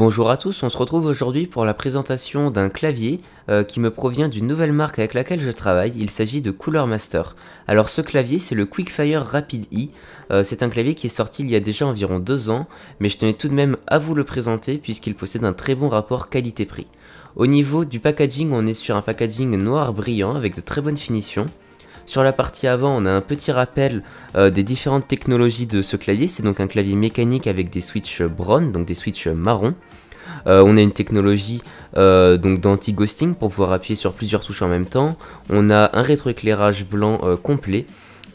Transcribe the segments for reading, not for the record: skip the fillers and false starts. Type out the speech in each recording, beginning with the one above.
Bonjour à tous, on se retrouve aujourd'hui pour la présentation d'un clavier qui me provient d'une nouvelle marque avec laquelle je travaille. Il s'agit de Cooler Master. Alors ce clavier, c'est le Quickfire Rapid E. C'est un clavier qui est sorti il y a déjà environ 2 ans, mais je tenais tout de même à vous le présenter puisqu'il possède un très bon rapport qualité-prix. Au niveau du packaging, on est sur un packaging noir brillant avec de très bonnes finitions. Sur la partie avant, on a un petit rappel des différentes technologies de ce clavier. C'est donc un clavier mécanique avec des switches brown, donc des switches marrons. On a une technologie donc d'anti-ghosting pour pouvoir appuyer sur plusieurs touches en même temps. On a un rétroéclairage blanc complet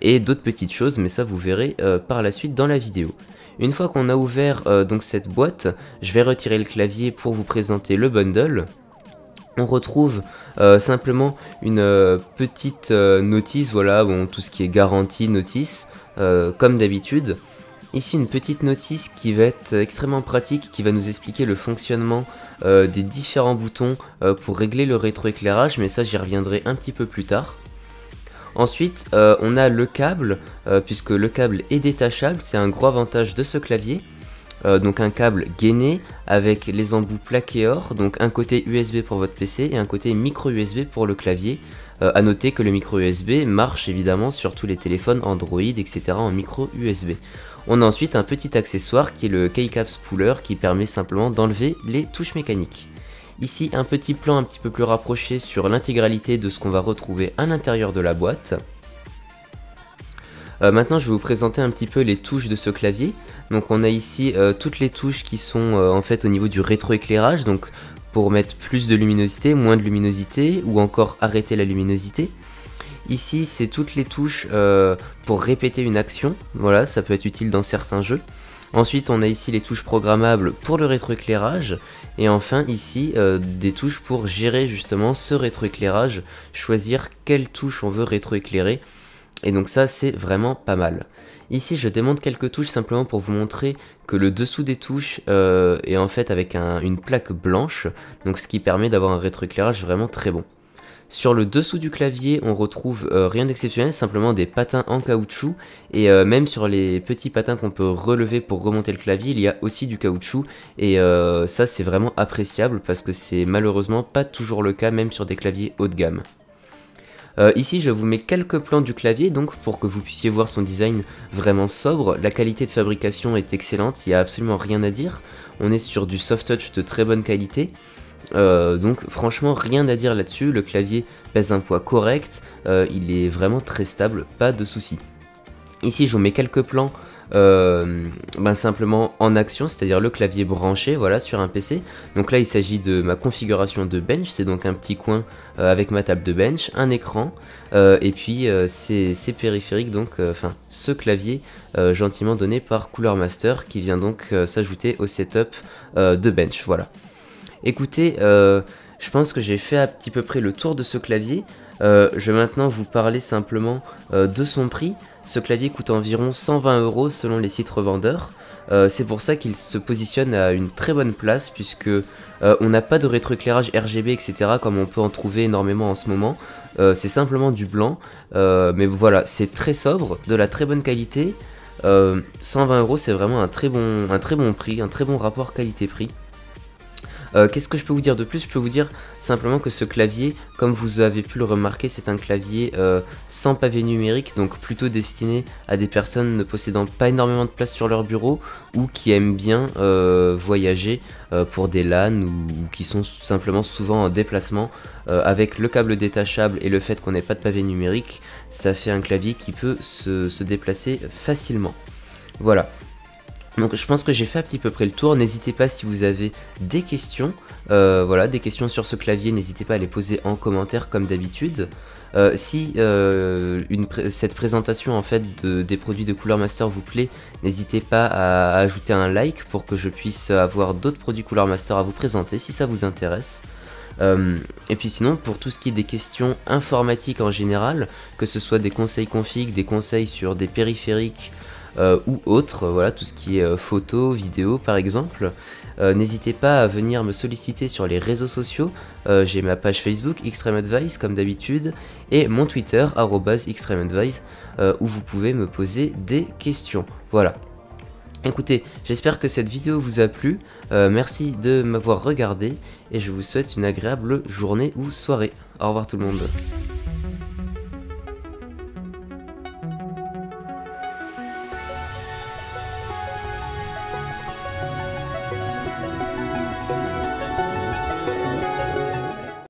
et d'autres petites choses, mais ça vous verrez par la suite dans la vidéo. Une fois qu'on a ouvert donc cette boîte, je vais retirer le clavier pour vous présenter le bundle. On retrouve simplement une petite notice, voilà, bon, tout ce qui est garantie, notice, comme d'habitude. Ici une petite notice qui va être extrêmement pratique, qui va nous expliquer le fonctionnement des différents boutons pour régler le rétroéclairage, mais ça j'y reviendrai un petit peu plus tard. Ensuite on a le câble, puisque le câble est détachable, c'est un gros avantage de ce clavier. Donc un câble gainé avec les embouts plaqués or, donc un côté USB pour votre PC et un côté micro USB pour le clavier. A noter que le micro USB marche évidemment sur tous les téléphones Android, etc. en micro USB. On a ensuite un petit accessoire qui est le keycap spooler qui permet simplement d'enlever les touches mécaniques. Ici un petit plan un petit peu plus rapproché sur l'intégralité de ce qu'on va retrouver à l'intérieur de la boîte. Maintenant je vais vous présenter un petit peu les touches de ce clavier. Donc on a ici toutes les touches qui sont en fait au niveau du rétroéclairage, donc pour mettre plus de luminosité, moins de luminosité ou encore arrêter la luminosité. Ici c'est toutes les touches pour répéter une action, voilà, ça peut être utile dans certains jeux. Ensuite on a ici les touches programmables pour le rétroéclairage et enfin ici des touches pour gérer justement ce rétroéclairage, choisir quelle touche on veut rétroéclairer. Et donc ça c'est vraiment pas mal. Ici je démonte quelques touches simplement pour vous montrer que le dessous des touches est en fait avec une plaque blanche, donc ce qui permet d'avoir un rétroéclairage vraiment très bon. Sur le dessous du clavier on retrouve rien d'exceptionnel, simplement des patins en caoutchouc, et même sur les petits patins qu'on peut relever pour remonter le clavier, il y a aussi du caoutchouc, et ça c'est vraiment appréciable parce que c'est malheureusement pas toujours le cas même sur des claviers haut de gamme. Ici je vous mets quelques plans du clavier donc pour que vous puissiez voir son design vraiment sobre. La qualité de fabrication est excellente, il n'y a absolument rien à dire. On est sur du soft touch de très bonne qualité. Donc franchement rien à dire là-dessus, le clavier pèse un poids correct, il est vraiment très stable, pas de soucis. Ici je vous mets quelques plans simplement en action, c'est-à-dire le clavier branché, voilà, sur un PC. Donc là il s'agit de ma configuration de bench, c'est donc un petit coin avec ma table de bench, un écran et puis ces périphériques, donc ce clavier gentiment donné par Cooler Master qui vient donc s'ajouter au setup de bench, voilà. Écoutez, je pense que j'ai fait à petit peu près le tour de ce clavier. Je vais maintenant vous parler simplement de son prix. Ce clavier coûte environ 120 € selon les sites revendeurs. C'est pour ça qu'il se positionne à une très bonne place puisque on n'a pas de rétroéclairage RGB, etc. comme on peut en trouver énormément en ce moment. C'est simplement du blanc, mais voilà, c'est très sobre, de la très bonne qualité. 120 € c'est vraiment un très bon prix, un très bon rapport qualité-prix. Qu'est-ce que je peux vous dire de plus? Je peux vous dire simplement que ce clavier, comme vous avez pu le remarquer, c'est un clavier sans pavé numérique, donc plutôt destiné à des personnes ne possédant pas énormément de place sur leur bureau ou qui aiment bien voyager pour des LAN ou qui sont simplement souvent en déplacement. Avec le câble détachable et le fait qu'on n'ait pas de pavé numérique, ça fait un clavier qui peut se déplacer facilement. Voilà. Donc je pense que j'ai fait à petit peu près le tour. N'hésitez pas si vous avez des questions, voilà, des questions sur ce clavier, n'hésitez pas à les poser en commentaire comme d'habitude. Si cette présentation en fait des produits de Cooler Master vous plaît, n'hésitez pas à ajouter un like pour que je puisse avoir d'autres produits Cooler Master à vous présenter si ça vous intéresse. Et puis sinon pour tout ce qui est des questions informatiques en général, que ce soit des conseils config, des conseils sur des périphériques, ou autre, voilà, tout ce qui est photo, vidéo par exemple. N'hésitez pas à venir me solliciter sur les réseaux sociaux. J'ai ma page Facebook Extreme Advice comme d'habitude et mon Twitter @extremeadvice où vous pouvez me poser des questions. Voilà. Écoutez, j'espère que cette vidéo vous a plu, merci de m'avoir regardé et je vous souhaite une agréable journée ou soirée. Au revoir tout le monde.